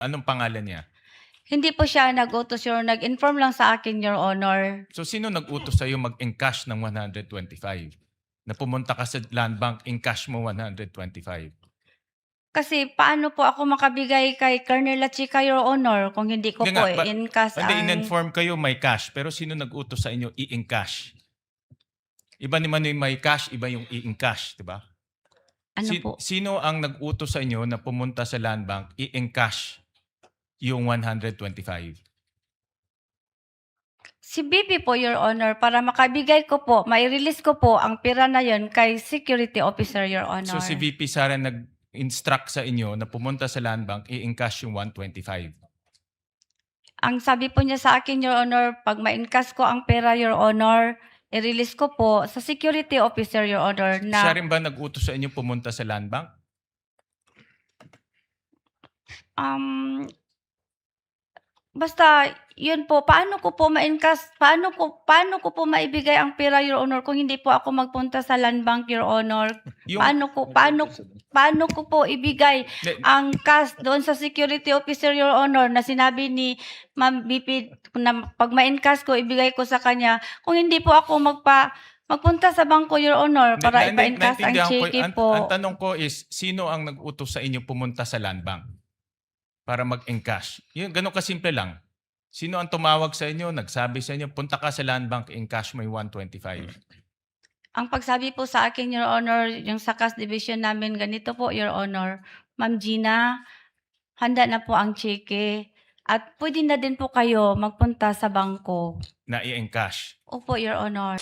Anong pangalan niya? Hindi po siya nag-utos, Your Honor. Nag-inform lang sa akin, Your Honor. So sino nag-utos sa'yo mag-encash ng 125? Na pumunta ka sa land bank, encash mo 125. Kasi paano po ako makabigay kay Colonel Lachica, Your Honor, kung hindi ko Hindi po nga, i-encash Hindi, ang... in-inform kayo may cash, pero sino nag-utos sa inyo i-encash? Iba naman yung may cash, iba yung i-encash, di ba? Ano po? Sino ang nag-utos sa inyo na pumunta sa land bank, i-encash yung 125? Si BP po, Your Honor, para makabigay ko po, mai-release ko po ang pera na yon kay security officer, Your Honor. So si VP Sara nag-instruct sa inyo na pumunta sa land bank, i-encash yung 125. Ang sabi po niya sa akin, Your Honor, pag ma-encash ko ang pera, Your Honor, i-release ko po sa security officer, Your Honor, Siya na rin ba nag-utos sa inyo pumunta sa land bank? basta yun po, paano ko po ma-encash, paano ko po maibigay ang pera, Your Honor, kung hindi po ako magpunta sa land bank, Your Honor? Paano ko po ibigay ang cash doon sa security officer, Your Honor, na sinabi ni Ma'am BP na pag ma-encash ko, ibigay ko sa kanya, kung hindi po ako magpunta sa bangko, Your Honor, para ipa-encash ang cheque po. Ang tanong ko is, sino ang nag-utos sa inyo pumunta sa land bank para mag-encash? Yun, ganun kasimple lang. Sino ang tumawag sa inyo, nagsabi sa inyo, punta ka sa land bank, encash mo yung 125? Ang pagsabi po sa akin, Your Honor, yung sa cash division namin, ganito po, Your Honor, Ma'am Gina, handa na po ang cheque. At pwede na din po kayo magpunta sa bangko. Na i-encash? Opo, Your Honor.